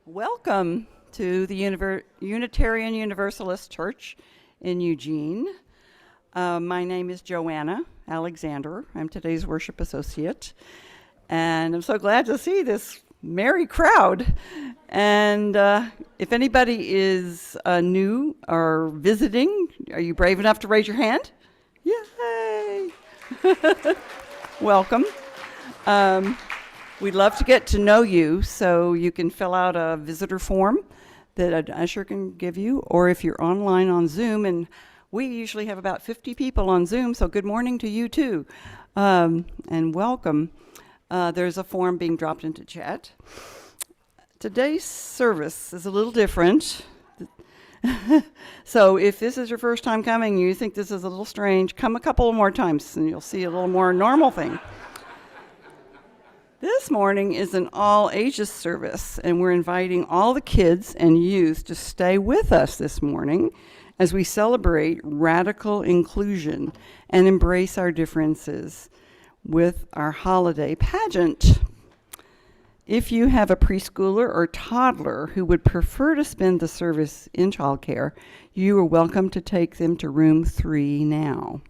Welcome to the Unitarian Universalist Church in Eugene. My name is Joanna Alexander. I'm today's worship associate. And I'm so glad to see this merry crowd. And if anybody is new or visiting, are you brave enough to raise your hand? Yay! Welcome. We'd love to get to know you, so you can fill out a visitor form that an usher can give you, or if you're online on Zoom, and we usually have about 50 people on Zoom, so good morning to you too, and welcome. There's a form being dropped into chat. Today's service is a little different. So if this is your first time coming, you think this is a little strange, come a couple more times and you'll see a little more normal thing. This morning is an all-ages service, and we're inviting all the kids and youth to stay with us this morning as we celebrate radical inclusion and embrace our differences with our holiday pageant. If you have a preschooler or toddler who would prefer to spend the service in childcare, you are welcome to take them to room 3 now.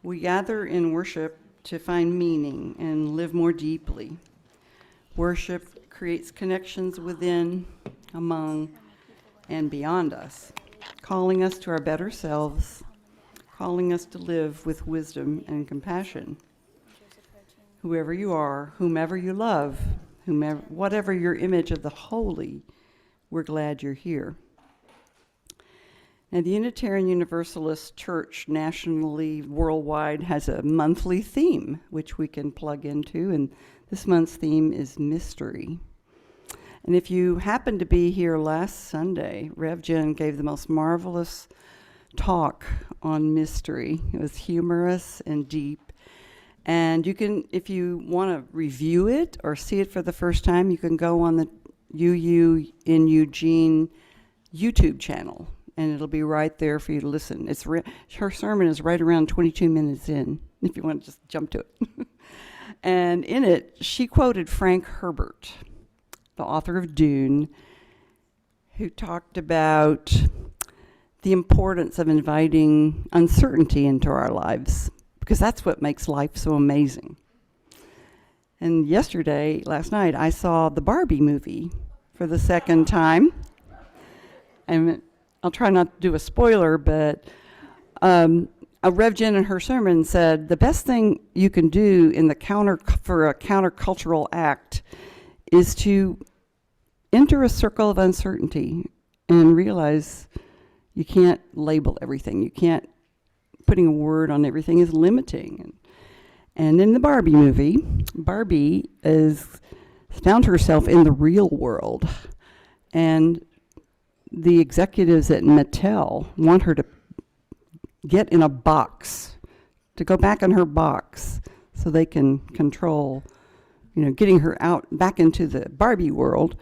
We gather in worship to find meaning and live more deeply. Worship creates connections within, among, and beyond us, calling us to our better selves, calling us to live with wisdom and compassion. Whoever you are, whomever you love, whatever your image of the holy, we're glad you're here. And the Unitarian Universalist Church nationally, worldwide, has a monthly theme, which we can plug into, and this month's theme is mystery. And if you happened to be here last Sunday, Rev Jen gave the most marvelous talk on mystery. It was humorous and deep. And you can, if you want to review it or see it for the first time, you can go on the UU in Eugene YouTube channel. And it'll be right there for you to listen. Her sermon is right around 22 minutes in, if you want to just jump to it. And in it, she quoted Frank Herbert, the author of Dune, who talked about the importance of inviting uncertainty into our lives, because that's what makes life so amazing. And last night, I saw the Barbie movie for the second time. And I'll try not to do a spoiler, but Rev Jen in her sermon said the best thing you can do for a countercultural act is to enter a circle of uncertainty and realize you can't label everything. You can't, putting a word on everything is limiting. And in the Barbie movie, Barbie found herself in the real world, and the executives at Mattel want her to get in a box, to go back in her box so they can control, getting her out back into the Barbie world.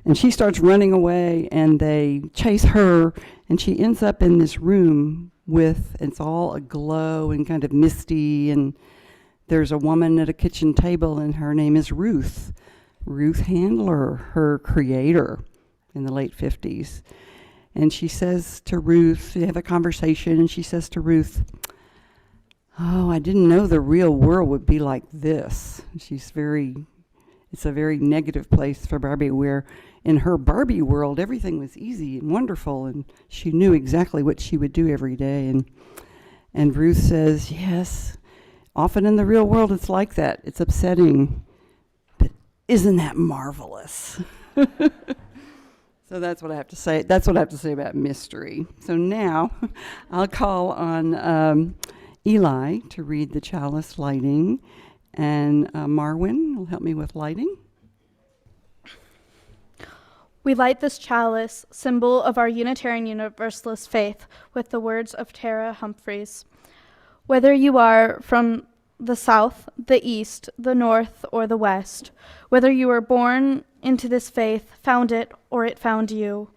And she starts running away and they chase her, and she ends up in this room it's all aglow and kind of misty, and there's a woman at a kitchen table and her name is Ruth Handler, her creator in the late 50s. And she says to Ruth, they have a conversation, and she says to Ruth, "Oh, I didn't know the real world would be like this." It's a very negative place for Barbie, where in her Barbie world, everything was easy and wonderful, and she knew exactly what she would do every day. And Ruth says, "Yes, often in the real world it's like that. It's upsetting, but isn't that marvelous?" So that's what I have to say. That's what I have to say about mystery. So now I'll call on Eli to read the chalice lighting, and Marwin will help me with lighting. We light this chalice, symbol of our Unitarian Universalist faith, with the words of Tara Humphreys. Whether you are from the south, the east, the north, or the west, whether you were born into this faith, found it, or it found you,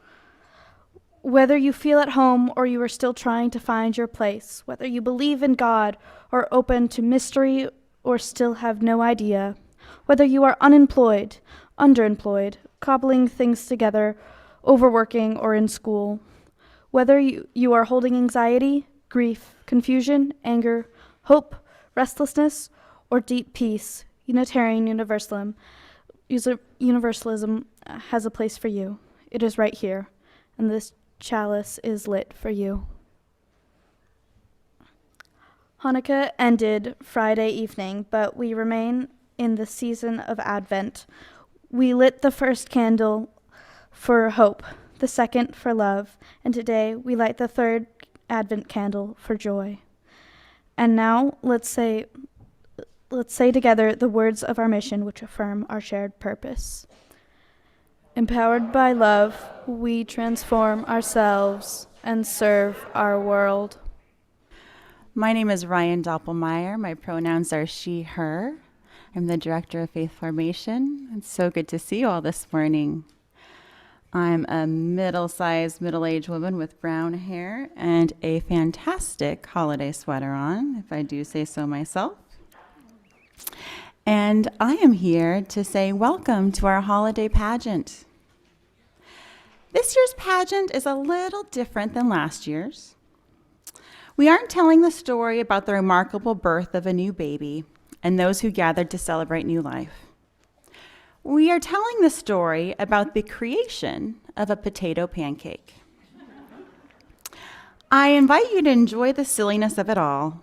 whether you feel at home or you are still trying to find your place, whether you believe in God or open to mystery or still have no idea, Whether you are unemployed, underemployed, cobbling things together, overworking, or in school. Whether you are holding anxiety, grief, confusion, anger, hope, restlessness, or deep peace, Unitarian Universalism has a place for you. It is right here, and this chalice is lit for you. Hanukkah ended Friday evening, but we remain in the season of Advent. We lit the first candle for hope, the second for love, and today we light the third Advent candle for joy. And now let's say together the words of our mission which affirm our shared purpose. Empowered by love, we transform ourselves and serve our world. My name is Ryan Doppelmayr. My pronouns are she, her. I'm the Director of Faith Formation. It's so good to see you all this morning. I'm a middle-sized, middle-aged woman with brown hair and a fantastic holiday sweater on, if I do say so myself. And I am here to say welcome to our holiday pageant. This year's pageant is a little different than last year's. We aren't telling the story about the remarkable birth of a new baby and those who gathered to celebrate new life. We are telling the story about the creation of a potato pancake. I invite you to enjoy the silliness of it all,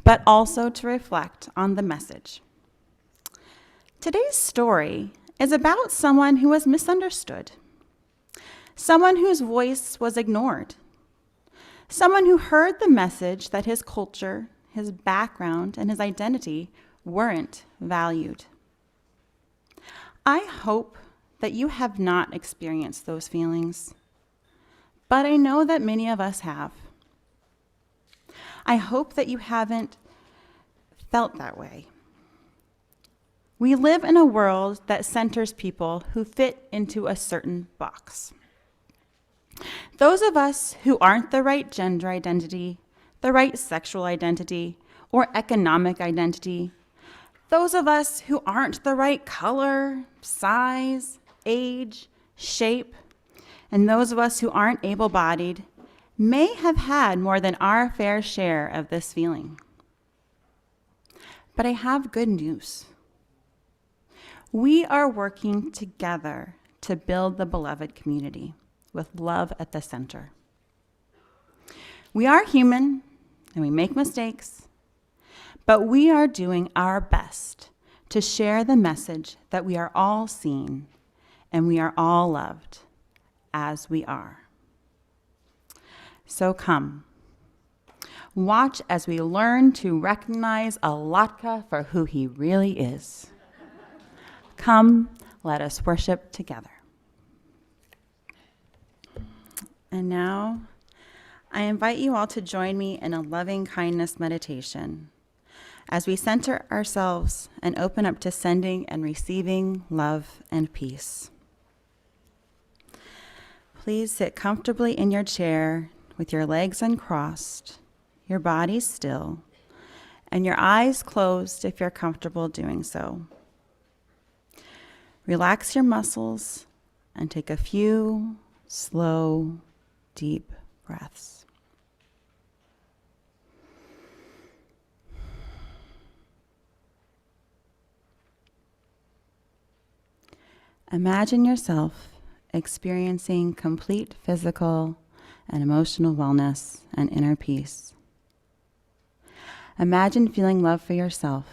but also to reflect on the message. Today's story is about someone who was misunderstood, someone whose voice was ignored, someone who heard the message that his culture, his background, and his identity weren't valued. I hope that you have not experienced those feelings, but I know that many of us have. I hope that you haven't felt that way. We live in a world that centers people who fit into a certain box. Those of us who aren't the right gender identity, the right sexual identity, or economic identity, those of us who aren't the right color, size, age, shape, and those of us who aren't able-bodied may have had more than our fair share of this feeling. But I have good news. We are working together to build the beloved community with love at the center. We are human and we make mistakes, but we are doing our best to share the message that we are all seen and we are all loved as we are. So come, watch as we learn to recognize a Latke for who he really is. Come, let us worship together. And now, I invite you all to join me in a loving kindness meditation as we center ourselves and open up to sending and receiving love and peace. Please sit comfortably in your chair with your legs uncrossed, your body still, and your eyes closed if you're comfortable doing so. Relax your muscles and take a few slow, deep breaths. Imagine yourself experiencing complete physical and emotional wellness and inner peace. Imagine feeling love for yourself,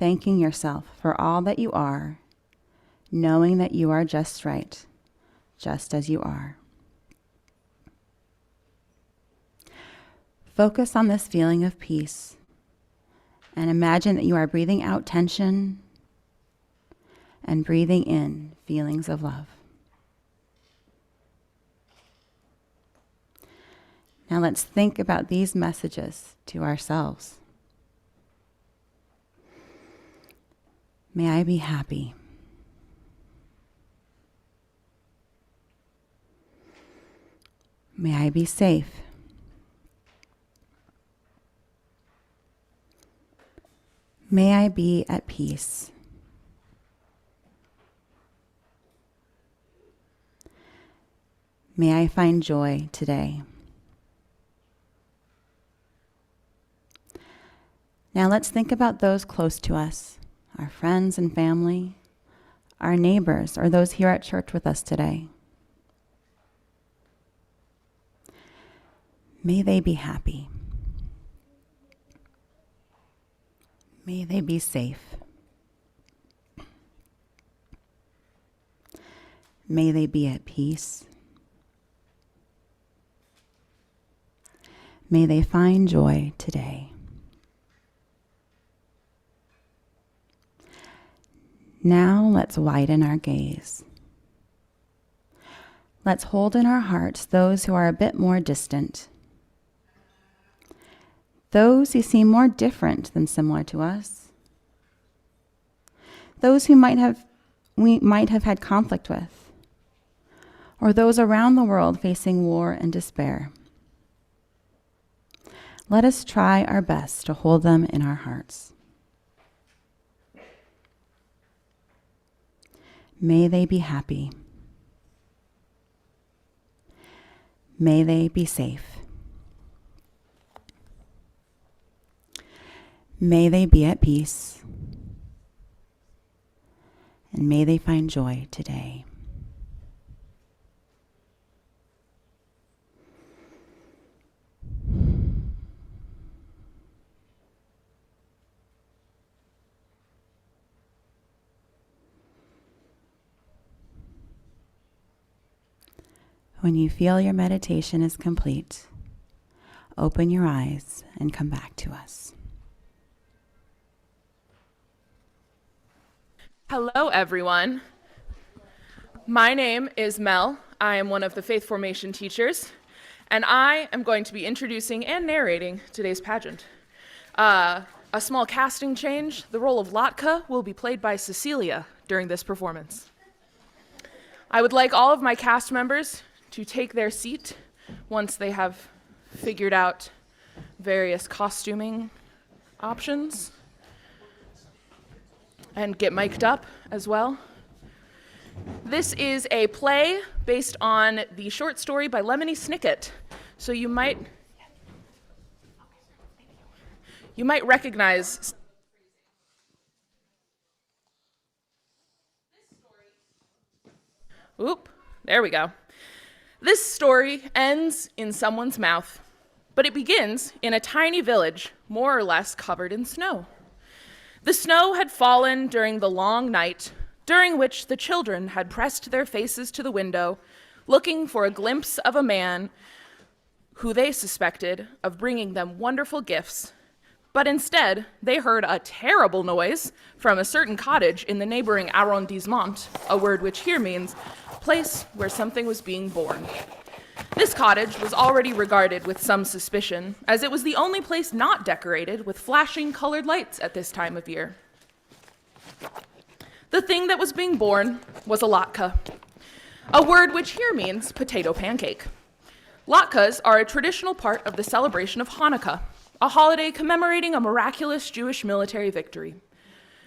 thanking yourself for all that you are, knowing that you are just right, just as you are. Focus on this feeling of peace and imagine that you are breathing out tension and breathing in feelings of love. Now let's think about these messages to ourselves. May I be happy. May I be safe. May I be at peace. May I find joy today. Now let's think about those close to us, our friends and family, our neighbors, or those here at church with us today. May they be happy. May they be safe. May they be at peace. May they find joy today. Now let's widen our gaze. Let's hold in our hearts those who are a bit more distant, those who seem more different than similar to us, those who we might have had conflict with, or those around the world facing war and despair. Let us try our best to hold them in our hearts. May they be happy. May they be safe. May they be at peace. And may they find joy today. When you feel your meditation is complete, open your eyes and come back to us. Hello, everyone. My name is Mel. I am one of the faith formation teachers, and I am going to be introducing and narrating today's pageant. A small casting change: the role of Latke will be played by Cecilia during this performance. I would like all of my cast members to take their seat once they have figured out various costuming options, and get mic'd up as well. This is a play based on the short story by Lemony Snicket, so you might recognize. Oop, there we go. This story ends in someone's mouth, but it begins in a tiny village, more or less covered in snow. The snow had fallen during the long night, during which the children had pressed their faces to the window, looking for a glimpse of a man who they suspected of bringing them wonderful gifts. But instead, they heard a terrible noise from a certain cottage in the neighboring arrondissement, a word which here means place where something was being born. This cottage was already regarded with some suspicion, as it was the only place not decorated with flashing colored lights at this time of year. The thing that was being born was a latke, a word which here means potato pancake. Latkes are a traditional part of the celebration of Hanukkah, a holiday commemorating a miraculous Jewish military victory.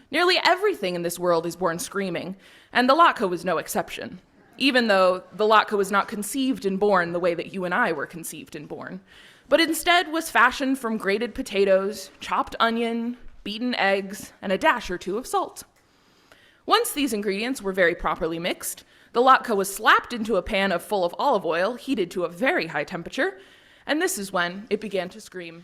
Nearly everything in this world is born screaming, and the latke was no exception, even though the latke was not conceived and born the way that you and I were conceived and born, but instead was fashioned from grated potatoes, chopped onion, beaten eggs, and a dash or two of salt. Once these ingredients were very properly mixed, the latke was slapped into a pan full of olive oil, heated to a very high temperature, and this is when it began to scream.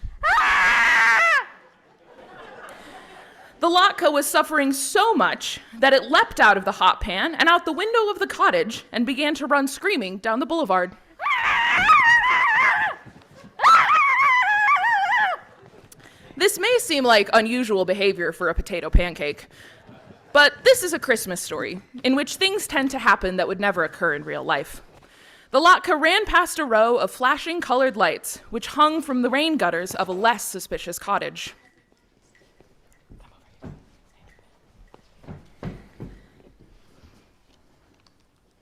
The latke was suffering so much that it leapt out of the hot pan and out the window of the cottage and began to run screaming down the boulevard. This may seem like unusual behavior for a potato pancake, but this is a Christmas story in which things tend to happen that would never occur in real life. The latke ran past a row of flashing colored lights which hung from the rain gutters of a less suspicious cottage.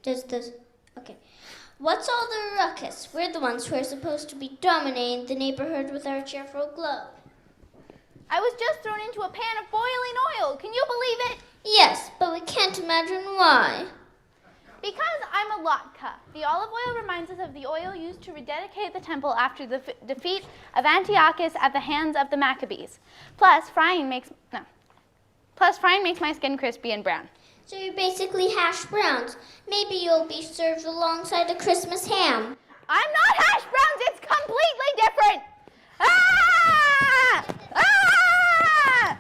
Okay. What's all the ruckus? We're the ones who are supposed to be dominating the neighborhood with our cheerful glow. I was just thrown into a pan of boiling oil. Can you believe it? Yes, but we can't imagine why. Because I'm a Latke. The olive oil reminds us of the oil used to rededicate the temple after the defeat of Antiochus at the hands of the Maccabees. Plus, frying makes my skin crispy and brown. So you're basically hash browns. Maybe you'll be served alongside a Christmas ham. I'm not hash browns. It's completely different. Ah! Ah!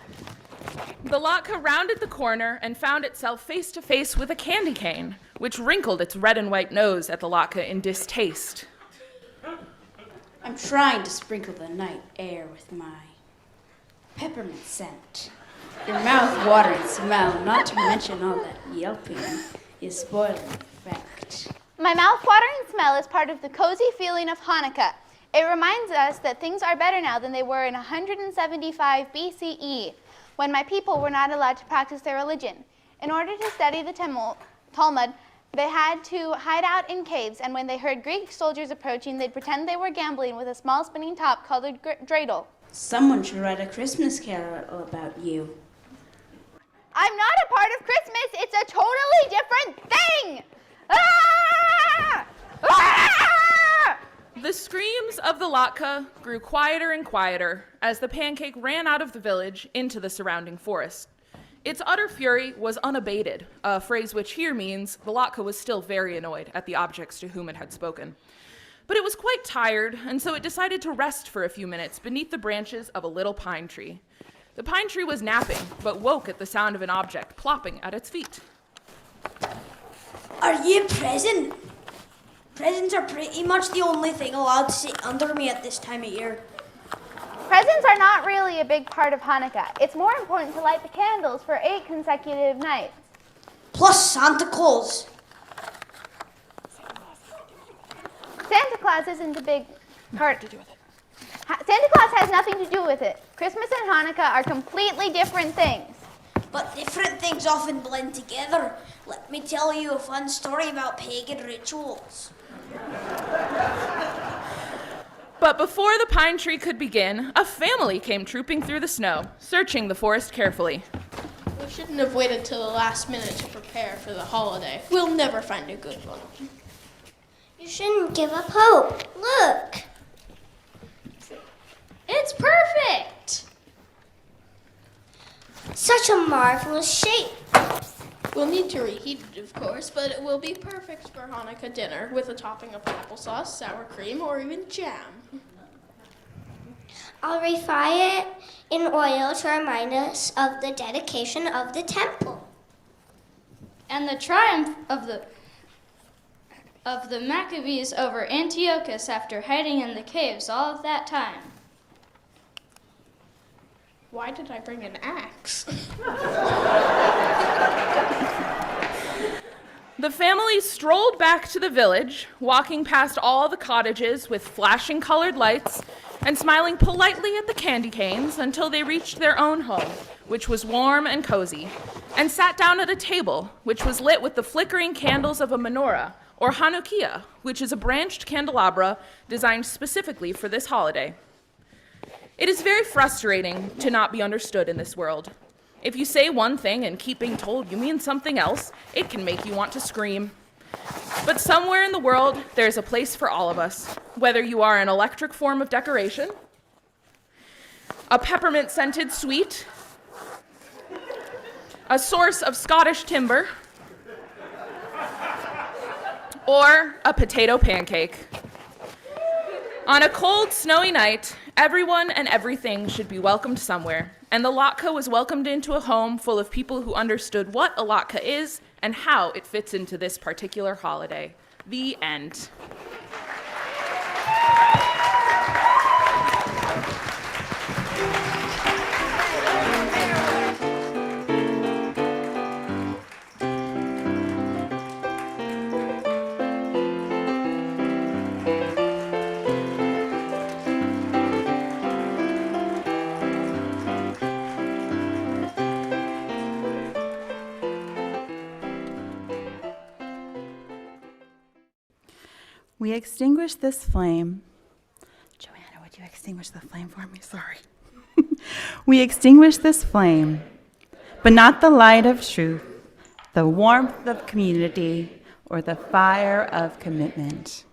The Latke rounded the corner and found itself face to face with a candy cane, which wrinkled its red and white nose at the Latke in distaste. I'm trying to sprinkle the night air with my peppermint scent. Your mouth-watering smell, not to mention all that yelping, is spoiling the effect. My mouth-watering smell is part of the cozy feeling of Hanukkah. It reminds us that things are better now than they were in 175 BCE, when my people were not allowed to practice their religion. In order to study the Talmud, they had to hide out in caves, and when they heard Greek soldiers approaching, they'd pretend they were gambling with a small spinning top called a dreidel. Someone should write a Christmas carol about you. I'm not a part of Christmas. It's a totally different thing. Ah! Ah! The screams of the Latke grew quieter and quieter as the pancake ran out of the village into the surrounding forest. Its utter fury was unabated, a phrase which here means the Latke was still very annoyed at the objects to whom it had spoken. But it was quite tired, and so it decided to rest for a few minutes beneath the branches of a little pine tree. The pine tree was napping, but woke at the sound of an object plopping at its feet. Are you a present? Presents are pretty much the only thing allowed to sit under me at this time of year. Presents are not really a big part of Hanukkah. It's more important to light the candles for 8 consecutive nights. Plus Santa Claus. Santa Claus isn't a big part. Santa Claus has nothing to do with it. Christmas and Hanukkah are completely different things. But different things often blend together. Let me tell you a fun story about pagan rituals. But before the pine tree could begin, a family came trooping through the snow, searching the forest carefully. We shouldn't have waited till the last minute to prepare for the holiday. We'll never find a good one. You shouldn't give up hope. Look. It's perfect. Such a marvelous shape. We'll need to reheat it, of course, but it will be perfect for Hanukkah dinner with a topping of applesauce, sour cream, or even jam. I'll refry it in oil to remind us of the dedication of the temple. And the triumph of the Maccabees over Antiochus after hiding in the caves all of that time. Why did I bring an axe? The family strolled back to the village, walking past all the cottages with flashing colored lights and smiling politely at the candy canes until they reached their own home, which was warm and cozy, and sat down at a table, which was lit with the flickering candles of a menorah, or Hanukkah, which is a branched candelabra designed specifically for this holiday. It is very frustrating to not be understood in this world. If you say one thing and keep being told you mean something else, it can make you want to scream. But somewhere in the world, there's a place for all of us, whether you are an electric form of decoration, a peppermint-scented sweet, a source of Scottish timber, or a potato pancake. On a cold, snowy night, everyone and everything should be welcomed somewhere, and the Latke was welcomed into a home full of people who understood what a Latke is and how it fits into this particular holiday. The end. We extinguish this flame. Joanna, would you extinguish the flame for me? Sorry. We extinguish this flame, but not the light of truth, the warmth of community, or the fire of commitment.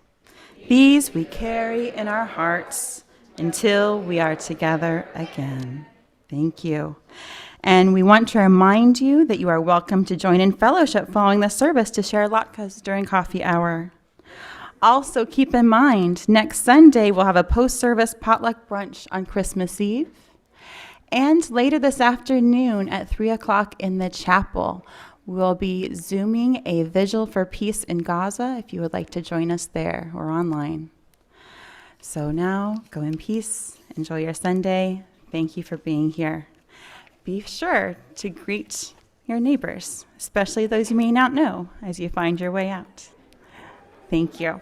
These we carry in our hearts until we are together again. Thank you. And we want to remind you that you are welcome to join in fellowship following the service to share latkes during coffee hour. Also, keep in mind, next Sunday we'll have a post-service potluck brunch on Christmas Eve. And later this afternoon at 3 o'clock in the chapel, we'll be Zooming a Vigil for Peace in Gaza if you would like to join us there or online. So now, go in peace. Enjoy your Sunday. Thank you for being here. Be sure to greet your neighbors, especially those you may not know, as you find your way out. Thank you.